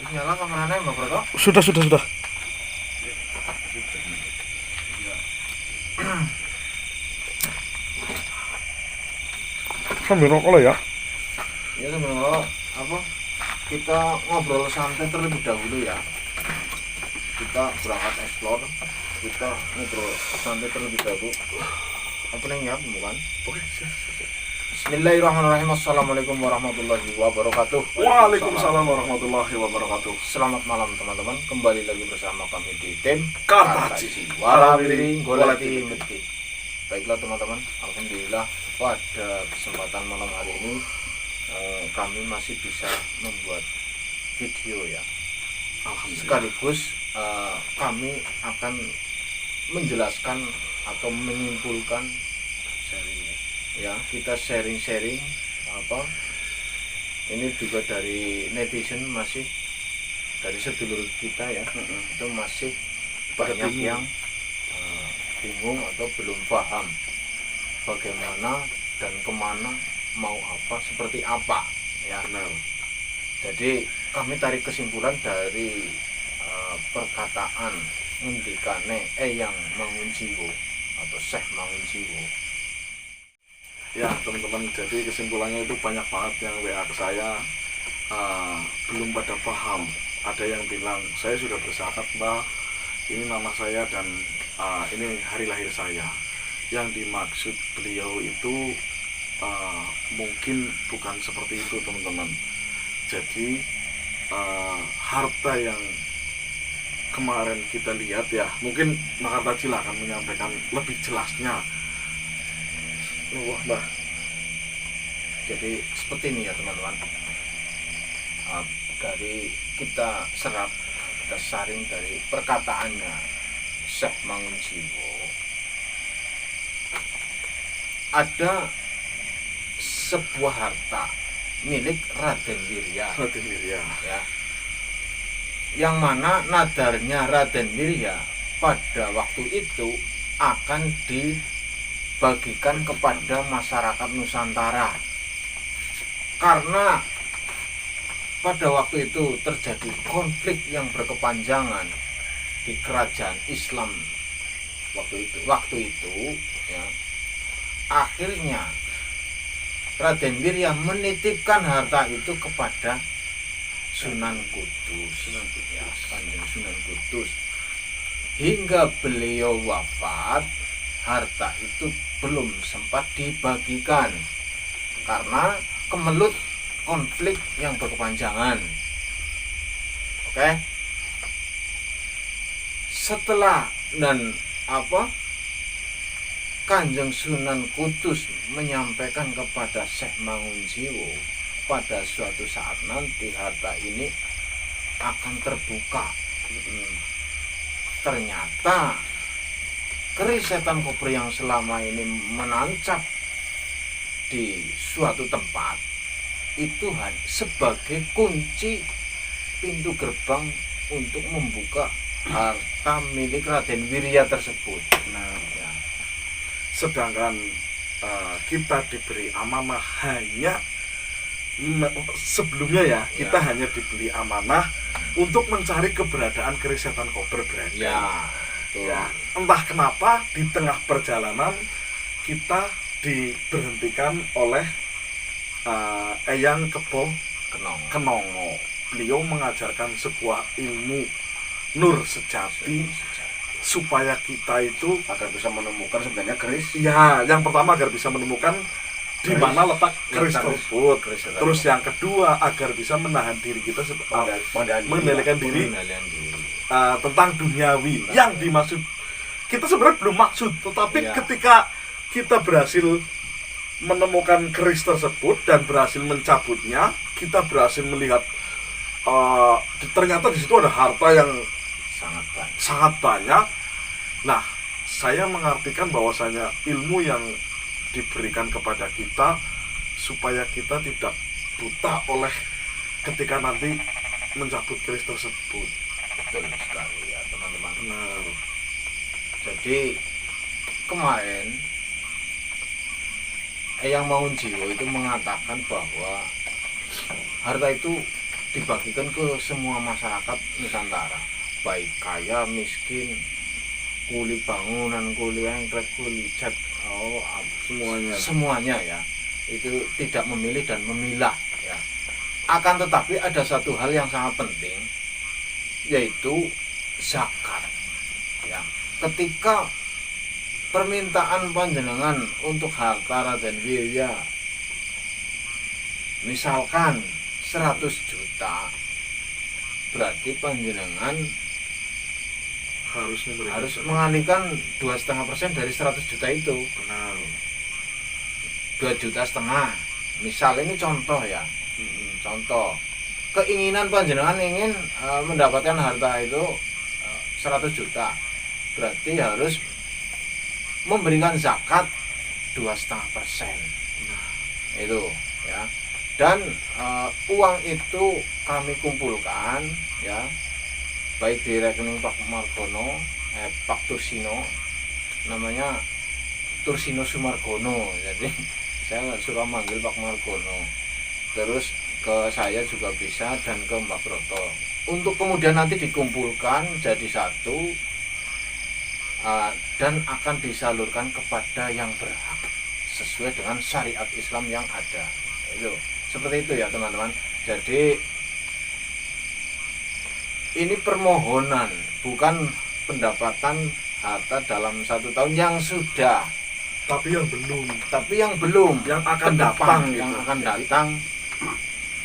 Wis nyala kameranya Mbak Broto? Sudah. Sambil rokok lo ya. Ya sebenarnya apa? Kita ngobrol santai terlebih dahulu ya. Kita berangkat explore. Kita ngobrol santai terlebih dahulu. Apa nih ya, bukan? Oke. Bismillahirrahmanirrahim. Assalamualaikum warahmatullahi wabarakatuh. Waalaikumsalam warahmatullahi wabarakatuh. Selamat malam teman-teman. Kembali lagi bersama kami di tim Kartaji. Warawiri Goleti Meti. Baiklah teman-teman, alhamdulillah pada kesempatan malam hari ini kami masih bisa membuat video ya. Sekaligus kami akan menjelaskan atau menyimpulkan ya, kita sharing apa ini juga dari netizen, masih dari sedulur kita ya, itu masih banyak yang bingung atau belum paham bagaimana dan kemana, mau apa, seperti apa ya. Jadi kami tarik kesimpulan dari perkataan ngendikane Eyang Mangunjiwo atau Syekh Mangunjiwo. Ya teman-teman, jadi kesimpulannya itu banyak banget yang WA ke saya, belum pada paham. Ada yang bilang, saya sudah berzakat Mbak, ini nama saya dan ini hari lahir saya. Yang dimaksud beliau itu mungkin bukan seperti itu teman-teman. Jadi harta yang kemarin kita lihat ya, mungkin Mbak Kartaji akan menyampaikan lebih jelasnya. Wah Mbah, jadi seperti ini ya teman-teman, dari kita serap, kita saring dari perkataannya Syekh Mangunjiwo. Ada sebuah harta milik Raden Wirya ya, yang mana nadarnya Raden Wirya pada waktu itu akan dibagikan kepada masyarakat Nusantara, karena pada waktu itu terjadi konflik yang berkepanjangan di kerajaan Islam waktu itu ya. Akhirnya Raden Wirya menitipkan harta itu kepada Sunan Kudus ya, Kanjeng Sunan Kudus. Hingga beliau wafat, harta itu belum sempat dibagikan karena kemelut konflik yang berkepanjangan. Oke. Setelah dan Kanjeng Sunan Kudus menyampaikan kepada Syekh Mangunjiwo, pada suatu saat nanti harta ini akan terbuka. Ternyata keris setan kober yang selama ini menancap di suatu tempat itu hanya sebagai kunci pintu gerbang untuk membuka harta milik Raden Wirya tersebut. Ya. Sedangkan kita diberi amanah hanya sebelumnya ya, kita hanya diberi amanah untuk mencari keberadaan keris setan kober berada. Ya, entah kenapa di tengah perjalanan kita diberhentikan oleh Eyang Kebo Kenongo. Beliau mengajarkan sebuah ilmu nur sejati supaya kita itu agar bisa menemukan sebenarnya keris. Ya, yang pertama agar bisa menemukan di mana letak keris tersebut. Terus yang kedua agar bisa menahan diri kita, mengendalikan diri tentang duniawi. Yang dimaksud kita sebenarnya belum maksud, tetapi ketika kita berhasil menemukan keris tersebut dan berhasil mencabutnya, kita berhasil melihat ternyata di situ ada harta yang sangat banyak. Nah, saya mengartikan bahwasanya ilmu yang diberikan kepada kita supaya kita tidak buta oleh ketika nanti mencabut keris tersebut. Betul sekali ya teman-teman. Jadi kemarin Eyang Mangunjiwo itu mengatakan bahwa harta itu dibagikan ke semua masyarakat Nusantara, baik kaya, miskin, kuli bangunan, kuli engklek, kuli cat, semuanya ya. Itu tidak memilih dan memilah ya. Akan tetapi ada satu hal yang sangat penting, yaitu zakat ya. Ketika permintaan panjenengan untuk harta dan wirya misalkan 100 juta, berarti panjenengan harus mengalihkan 2,5% dari 100 juta itu. Benar. 2,5 juta. Misal ini contoh ya. Contoh. Keinginan panjenengan ingin mendapatkan harta itu 100 juta. Berarti harus memberikan zakat 2,5%. Itu ya. Dan uang itu kami kumpulkan ya, baik di rekening Pak Margono, Pak Tursino, namanya Tursino Sumargono, jadi saya nggak suka manggil Pak Margono. Terus ke saya juga bisa dan ke Mbak Broto, untuk kemudian nanti dikumpulkan jadi satu dan akan disalurkan kepada yang berhak sesuai dengan syariat Islam yang ada. Itu seperti itu ya teman-teman. Jadi ini permohonan, bukan pendapatan harta dalam 1 tahun yang sudah, tapi yang belum, yang akan datang, gitu. Yang akan datang.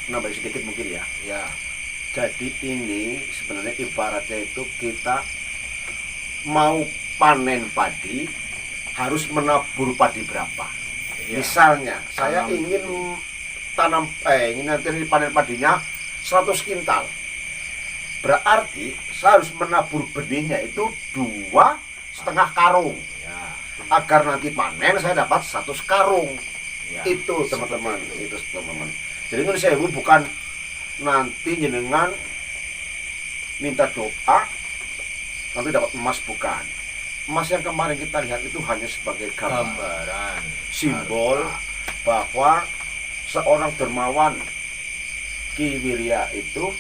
Nambah sedikit mungkin ya. Ya. Jadi ini sebenarnya ibaratnya itu kita mau panen padi harus menabur padi berapa. Ya. Misalnya saya ingin ingin nanti panen padinya 100 kintal. Berarti saya harus menabur benihnya itu 2,5 karung Ya. agar nanti panen saya dapat 100 karung. Ya. Itu teman-teman, itu teman-teman. Jadi ini saya bukan nanti jenengan minta doa nanti dapat emas, bukan. Emas yang kemarin kita lihat itu hanya sebagai Gambaran, simbol bahwa seorang dermawan Ki Wirya itu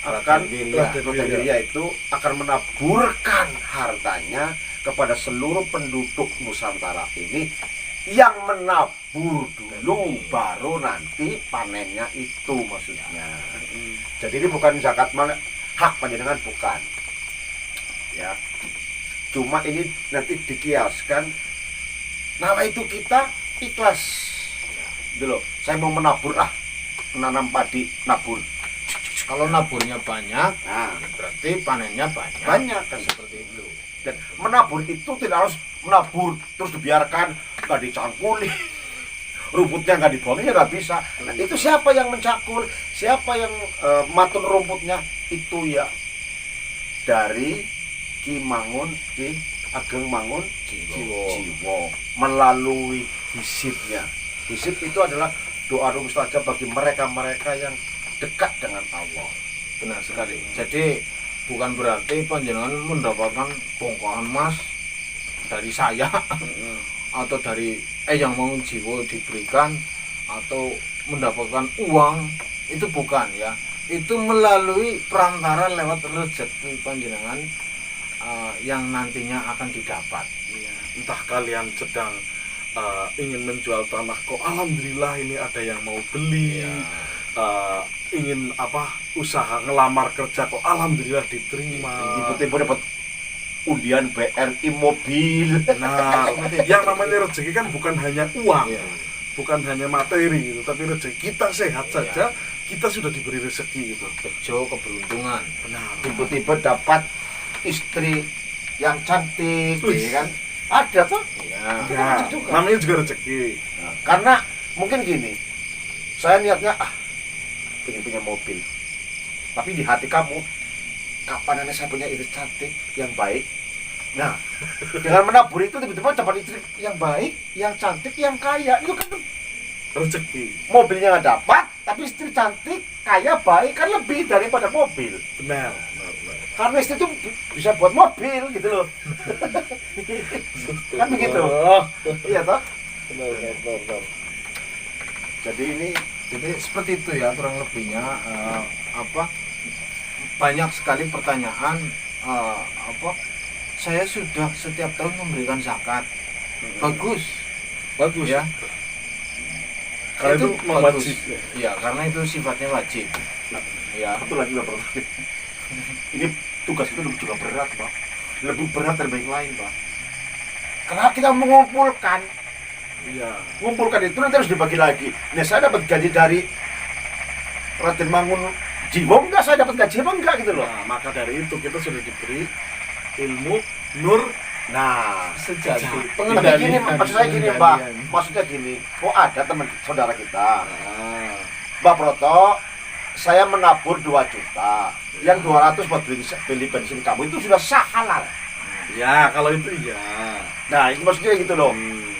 akan Raden Wirya itu akan menaburkan hartanya kepada seluruh penduduk Nusantara ini, yang menabur dulu baru nanti panennya itu maksudnya. Jadi ini bukan zakat hak panjenengan, bukan ya, cuma ini nanti dikiaskan nama itu kita ikhlas dulu. Saya mau menabur menanam padi, nabur. Kalau naburnya banyak, Nah, berarti panennya banyak. banyak kan Seperti itu. Dan menabur itu tidak harus menabur terus dibiarkan nggak dicangkuli, rumputnya nggak dibuangin, ya nggak bisa. Nah, itu siapa yang mencakul, siapa yang matun rumputnya itu ya dari Ki Mangun, Ki Ageng Mangun Jiwo melalui hisibnya. Hisib itu adalah doa mustajab bagi mereka-mereka yang dekat dengan Allah. Benar sekali. Jadi bukan berarti panjenengan mendapatkan bongkahan emas dari saya atau dari yang mau jiwa diberikan atau mendapatkan uang, itu bukan ya. Itu melalui perantara lewat rezeki panjenengan yang nantinya akan didapat. Entah kalian sedang ingin menjual tanah, kok alhamdulillah ini ada yang mau beli. Ingin usaha ngelamar kerja, kok alhamdulillah diterima. Tiba-tiba dapat undian BRI mobil. Nah, yang namanya rezeki kan bukan hanya uang, Iya. bukan hanya materi gitu, tapi rezeki kita sehat saja, kita sudah diberi rezeki gitu. Bejo keberuntungan. Benar. Tiba-tiba dapat istri yang cantik, ya kan? Ada tuh. Ya. Ya, namanya juga rezeki. Nah, karena mungkin gini, saya niatnya pengen punya mobil, tapi di hati kamu, kapan nanti saya punya istri cantik yang baik. Nah, dengan menabur itu tiba-tiba dapat istri yang baik, yang cantik, yang kaya. Itu kan Rezeki. mobilnya nggak dapat, tapi istri cantik, kaya, baik kan lebih daripada mobil. Benar. Karena istri itu bisa buat mobil gitu loh. Kan begitu. Iya toh? Benar. Jadi ini Jadi seperti itu ya kurang lebihnya, banyak sekali pertanyaan, saya sudah setiap tahun memberikan zakat. Bagus ya, Karena itu bagus. wajib. Ya, karena itu sifatnya wajib ya. Satu lagi Pak. Ini tugas itu juga berat Pak, lebih berat dari yang lain Pak. Karena kita mengumpulkan, Iya. mengumpulkan itu nanti harus dibagi lagi. Nah saya dapat gaji dari Raden Mangun jiwa enggak, saya dapat gaji apa enggak gitu loh. Nah, maka dari itu kita sudah diberi ilmu nur. Nah, Sejati tapi gini, maksud saya gini Pak, maksudnya gini, oh ada teman saudara kita, Nah, Mbak Proto, saya menabur 2 juta, yang 200 buat beli bensin kamu itu sudah sah halal. ya kalau itu ya. Nah itu maksudnya gitu loh,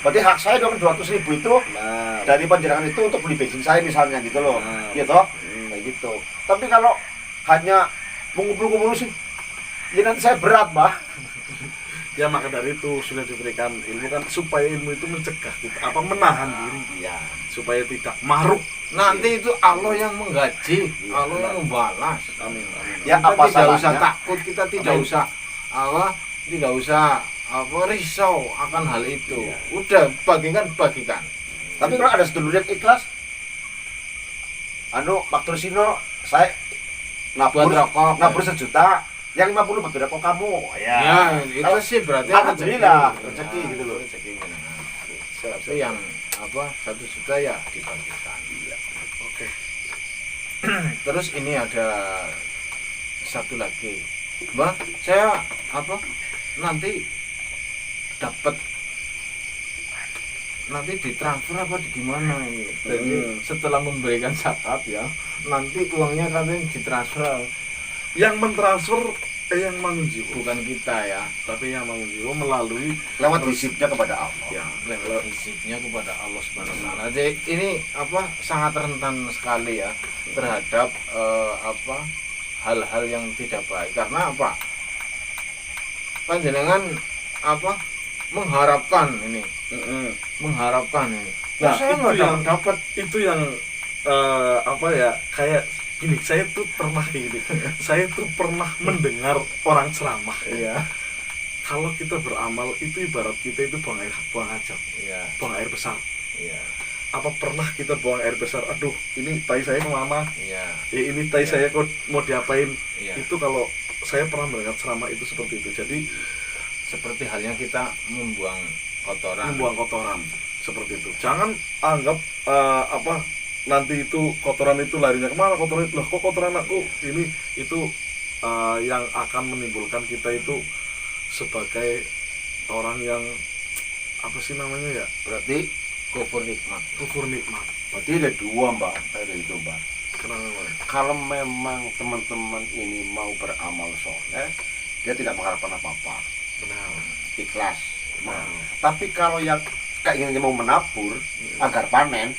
berarti hak saya dong 200.000 itu Nah, dari panjenengan itu untuk beli bensin saya misalnya gitu loh, Nah. gitu, kayak gitu. Tapi kalau hanya mengumpul-kumpul sih, ya nanti saya berat Pak. ya maka dari itu sudah diberikan ilmu kan supaya ilmu itu mencegah kita apa menahan diri Iya. supaya tidak maruk. Nanti itu Allah yang menggaji, Allah yang membalas. Amin. Amin. Ya Kita apa tidak salahnya? usah takut, kita tidak Amin. usah tidak usah risau akan hal itu. Iya. Udah bagikan. Tapi kalau ada sedulur yang ikhlas, Pak Tursino, saya Buat rokok. nabur 1 juta, yang 50 buat rokok kamu. Ya, itu Kalau- sih berarti alhamdulillah, rezeki gitu loh. Rezeki jenengan. Tapi yang 1 juta ya dibagikan. Oke. Terus ini ada satu lagi, Mbak, saya nanti dapat nanti ditransfer apa di gimana ini? Jadi setelah memberikan zakat ya, nanti uangnya katanya ditransfer, Yang mentransfer yang Mangunjiwo, bukan kita ya, tapi yang Mangunjiwo melalui Lewat hisibnya kepada Allah. ya lewat izibnya kepada Allah Subhanahu wa taala. Jadi ini sangat rentan sekali ya terhadap hal-hal yang tidak baik. Karena panjenengan mengharapkan ini. Nah, Saya itu nggak yang- dapat. itu yang kayak gini, saya tuh pernah kayak gini. Saya tuh pernah mendengar orang ceramah ya. Iya. Kalau kita beramal itu ibarat kita itu buang hajat, Iya. buang air besar. Iya. Apa pernah kita buang air besar? Aduh, ini tai saya kemana? Iya. Ya ini tai saya kok mau diapain? Iya. Itu kalau saya pernah mendengar ceramah itu seperti itu. Jadi Seperti halnya kita membuang kotoran. membuang kotoran seperti itu. Jangan anggap nanti itu kotoran itu larinya kemana, kotoran itu lah kok kotoran aku ini itu yang akan menimbulkan kita itu sebagai orang yang apa sih namanya ya, Berarti kufur nikmat. kufur nikmat. Berarti ada 2 Mbak, ada itu Mbak. Kenapa Bang? Kalau memang teman-teman ini mau beramal soleh, dia tidak mengharapkan apa-apa, Benar. ikhlas. Nah, tapi kalau yang keinginannya mau menabur agar panen,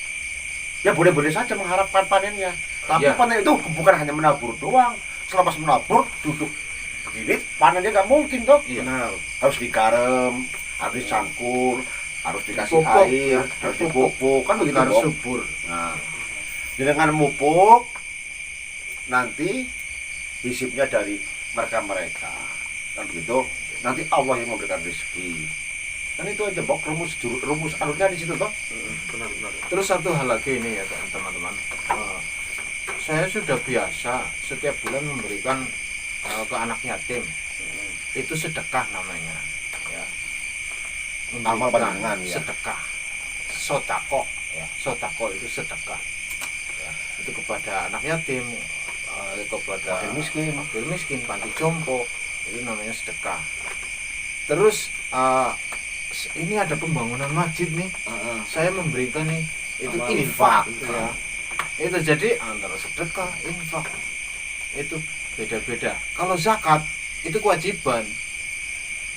ya boleh-boleh saja mengharapkan panennya. Tapi Ya. panen itu bukan hanya menabur doang. Selama menabur duduk begini, panennya nggak mungkin toh. Iya. Benar. Harus digarem, harus dicangkul, harus dikasih Pupuk, air, ya. harus dipupuk, kan begitu Harus dong. subur. Nah, dengan memupuk nanti hisibnya dari mereka kan begitu. Nanti Allah yang memberikan rezeki. Kan itu aja Bok, rumus alurnya di situ toh. Benar. Terus satu hal lagi ini ya teman-teman. Saya sudah biasa setiap bulan memberikan ke anak yatim. Itu sedekah namanya. Ya. Amal Memberikan panjenengan, ya. sedekah. Sodako. Ya. Sodako itu sedekah. Ya. Itu kepada anak yatim, kepada fakir miskin, panti jompo. Itu namanya sedekah. Terus ini ada pembangunan masjid nih, saya memberikan nih, itu Amal infak infak. gitu ya. Itu jadi antara sedekah, infak itu beda-beda. Kalau zakat itu kewajiban,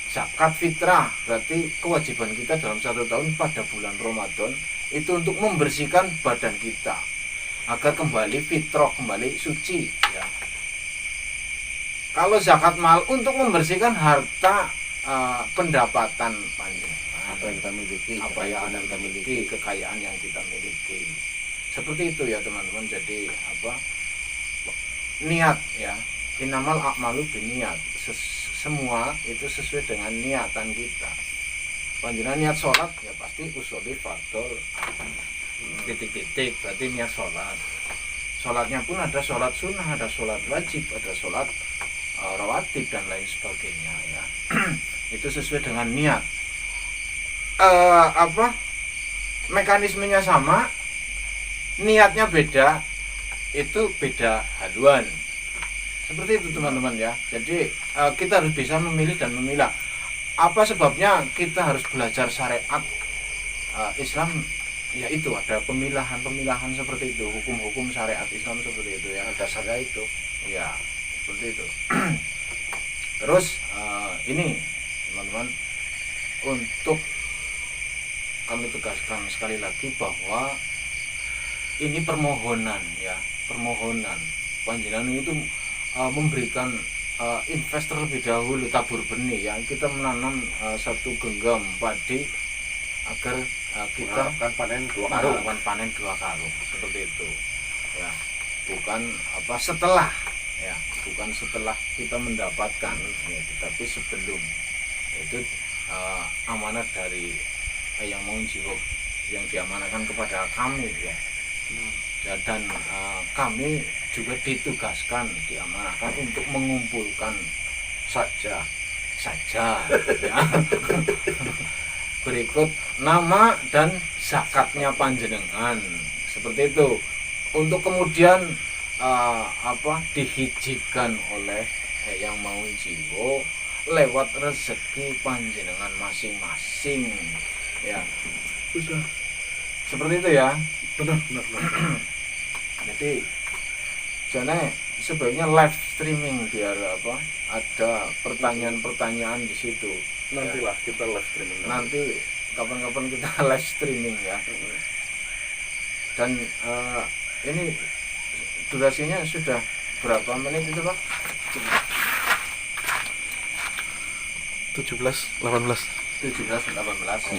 zakat fitrah berarti kewajiban kita dalam 1 tahun pada bulan Ramadan itu untuk membersihkan badan kita agar kembali fitrah, kembali suci ya. Kalau zakat mal untuk membersihkan harta, pendapatan panjang, Apa yang kita miliki, apa yang kita miliki, kekayaan yang kita miliki. Seperti itu ya teman-teman. Jadi apa, niat ya, innamal a'malu binniyat, semua itu sesuai dengan niatan kita. Panjenengan niat sholat ya pasti usholi fardhol titik-titik, berarti niat sholat. Sholatnya pun ada sholat sunnah, ada sholat wajib, ada sholat rawatib dan lain sebagainya ya. Itu sesuai dengan niat. Apa, mekanismenya sama, niatnya beda, itu beda haluan. Seperti itu teman-teman ya. Jadi kita harus bisa memilih dan memilah. Apa sebabnya kita harus belajar syariat Islam? Ya itu ada pemilahan seperti itu, hukum-hukum syariat Islam seperti itu ya. Dasarnya itu. Ya seperti itu. Terus ini teman-teman, untuk kami tegaskan sekali lagi bahwa ini permohonan ya, permohonan. Panjenengan itu memberikan invest terlebih dahulu, tabur benih ya. Kita menanam satu genggam padi agar kita akan panen 2 karung. mengharapkan panen 2 karung, seperti itu ya. Bukan apa setelah ya, bukan setelah kita mendapatkan ya, tapi sebelum. Itu amanat dari yang mau jiwa yang diamanahkan kepada kami ya. Dan kami juga ditugaskan, diamanahkan untuk mengumpulkan saja ya. Berikut nama dan zakatnya panjenengan, seperti itu, untuk kemudian apa, dihijibkan oleh yang mau jiwa lewat rezeki panjenengan masing-masing ya. Bisa. Seperti itu ya. Benar. Jadi jane sebaiknya live streaming biar apa, ada pertanyaan-pertanyaan di situ. Nantilah kita live streaming. Nanti kapan-kapan kita live streaming ya. Dan ini durasinya sudah berapa menit itu Pak? 17-18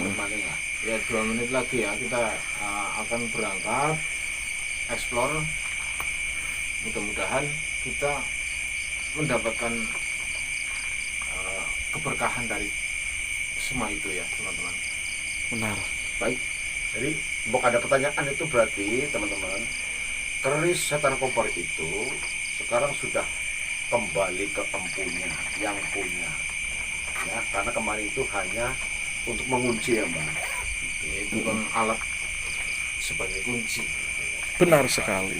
menit ya. 2 menit lagi ya kita akan berangkat explore. Mudah-mudahan kita mendapatkan keberkahan dari semua itu ya teman-teman. Benar. Baik. Jadi mbok ada pertanyaan itu berarti teman-teman, keris setan kompor itu sekarang sudah kembali ke empunya, yang punya ya, karena kemarin itu hanya untuk mengunci ya Mbak. Itu kan alat sebagai kunci. Benar sekali.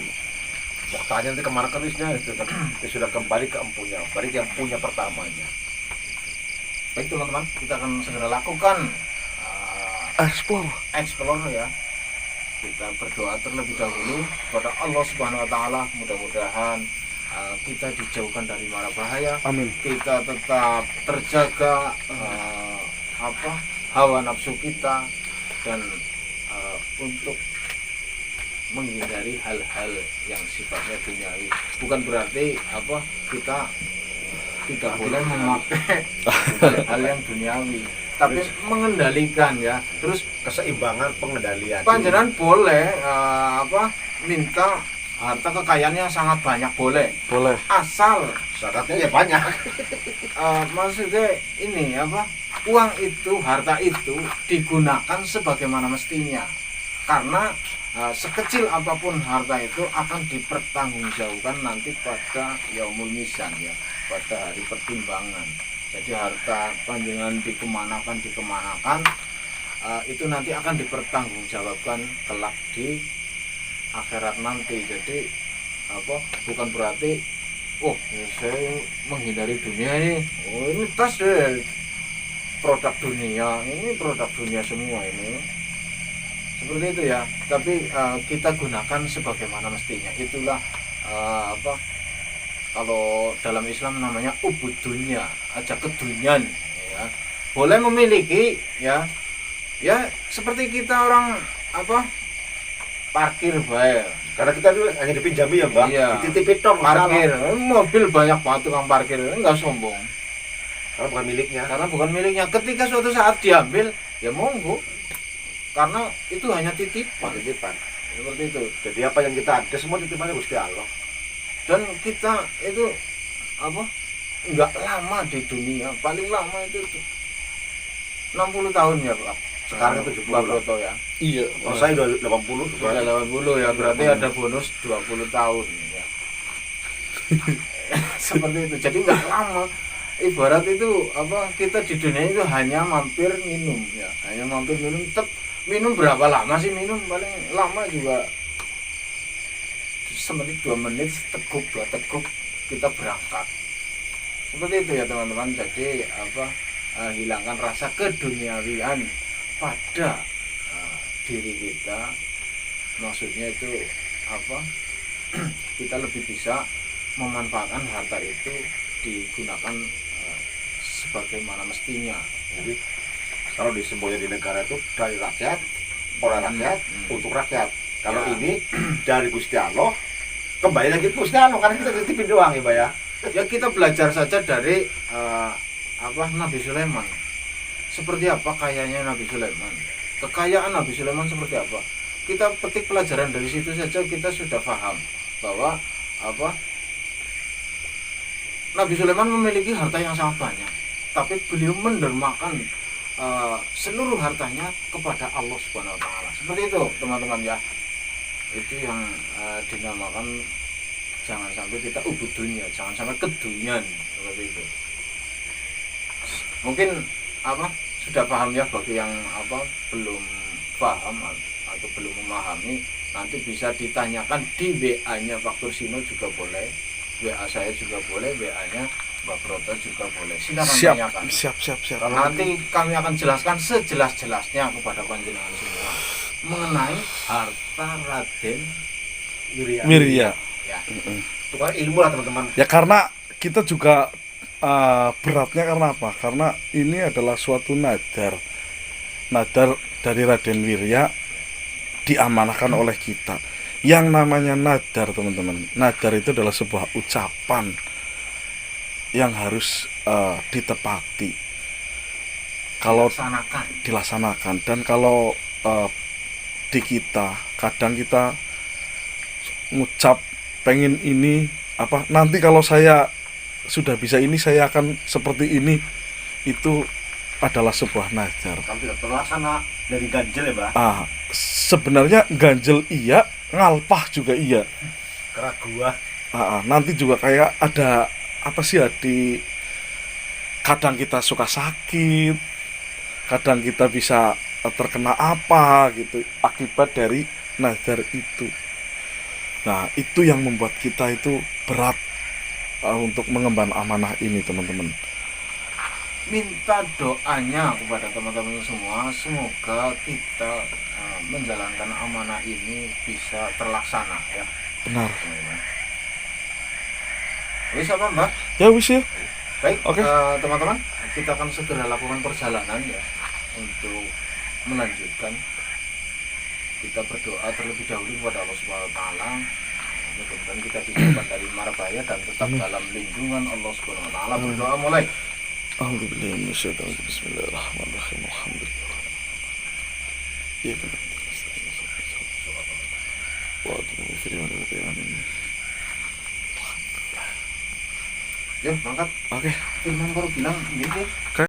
Mau tanya nanti kemana kerisnya itu, sudah kembali ke empunya, berarti yang punya pertamanya. Baik teman-teman, kita akan segera lakukan explore ya. Kita berdoa terlebih dahulu kepada Allah Subhanahu wa taala, mudah-mudahan kita dijauhkan dari mara bahaya. Amin. Kita tetap terjaga hawa nafsu kita, dan untuk menghindari hal-hal yang sifatnya duniawi. Bukan berarti kita tidak boleh memakai hal yang duniawi, tapi mengendalikan ya. Terus Keseimbangan pengendalian. panjenengan boleh minta harta kekayaannya sangat banyak, boleh asal Syaratnya ya banyak. maksudnya ini uang itu, harta itu digunakan sebagaimana mestinya. Karena sekecil apapun harta itu akan dipertanggungjawabkan nanti pada yaumul mizan ya, pada hari pertimbangan. Jadi harta panjenengan dikemanakan itu nanti akan dipertanggungjawabkan kelak di akhirat nanti. Jadi bukan berarti saya menghindari dunia ini tas deh, produk dunia, ini produk dunia semua ini, seperti itu ya. Tapi kita gunakan sebagaimana mestinya. Itulah kalau dalam Islam namanya ubud dunya, aja kedunian ya. Boleh memiliki ya seperti kita orang parkir bae. Karena kita dulu hanya dipinjami ya Mbak. Iya. Dititipin dong. Parkir mobil banyak banget tukang parkir, enggak sombong. Karena bukan miliknya. Karena bukan miliknya. Ketika suatu saat diambil ya monggo, karena itu hanya titipan. seperti itu. Jadi apa yang kita ada semua titipannya Gusti Allah. Dan kita itu apa, nggak lama di dunia, paling lama itu 60 tahun ya Pak. Sekarang 70 Pak lah. Broto ya. Iya. Kalau saya udah 80 Sudah 80 ya, berarti ada bonus 20 tahun ya. Seperti itu. Jadi nggak lama. Ibarat itu apa, kita di dunia itu hanya mampir minum ya, hanya mampir minum. Minum berapa lama sih minum? Paling lama juga semenit 2 menit, teguk 2 teguk kita berangkat. Seperti itu ya teman-teman. Jadi apa, hilangkan rasa keduniawian pada diri kita. Maksudnya itu apa, kita lebih bisa memanfaatkan harta itu digunakan sebagaimana mestinya. Jadi kalau disebutnya di negara itu dari rakyat, oleh rakyat, untuk rakyat. Kalau Ya. ini dari Gusti Allah, kembali lagi ke Gusti Allah karena kita titipin doang ya, Pak ya. Ya kita belajar saja dari apa, Nabi Sulaiman. Seperti apa kayanya Nabi Sulaiman? Kekayaan Nabi Sulaiman seperti apa? Kita petik pelajaran dari situ saja, kita sudah paham bahwa apa, Nabi Sulaiman memiliki harta yang sangat banyak, tapi beliau mendermakan seluruh hartanya kepada Allah Subhanahu wa taala. Seperti itu, teman-teman ya. Itu yang dinamakan jangan sampai kita ubud dunia, jangan sampai kedunian, seperti itu. Mungkin apa, sudah paham ya, bagi yang apa belum paham atau belum memahami, nanti bisa ditanyakan di WA-nya Pak Tursino juga boleh, WA saya juga boleh, WA-nya Mbak Broto juga boleh. Silakan tanyakan. Siap. Nanti kami akan jelaskan sejelas-jelasnya kepada panjenengan semua mengenai harta Raden Wirya. ya. Itu kan ilmu lah teman-teman. Ya karena kita juga beratnya karena apa? Karena ini adalah suatu nadar dari Raden Wirya diamanahkan oleh kita. Yang namanya nadar, teman-teman, nadar itu adalah sebuah ucapan yang harus ditepati kalau dilaksanakan. Dan kalau di kita kadang kita ngucap pengen ini apa, nanti kalau saya sudah bisa ini saya akan seperti ini, itu adalah sebuah nadar. Kalau tidak terlaksana dari ganjel ya, Pak. Sebenarnya ganjel iya, ngalpah juga iya. Keraguan. Nanti juga kayak ada apa sih ya, di kadang kita suka sakit, kadang kita bisa terkena apa gitu akibat dari nadar itu. Nah, itu yang membuat kita itu berat untuk mengemban amanah ini, teman-teman. Minta doanya kepada teman-teman semua, semoga kita menjalankan amanah ini bisa terlaksana ya. Benar. Wis apa Mbak? Ya wis ya. Baik, Oke. teman-teman, kita akan segera lakukan perjalanan ya untuk melanjutkan. Kita berdoa terlebih dahulu kepada Allah Subhanahu wa taala. Mudah-mudahan kita dijauhkan dari mara bahaya dan tetap dalam lindungan Allah Subhanahu wa taala. Berdoa mulai. A'udzubillahi minasyaitonir rajim. Bismillahirrahmanirrahim. Alhamdulillah. Ya kan. Wa Ya, mangkat. Oke. Firman baru bilang ini.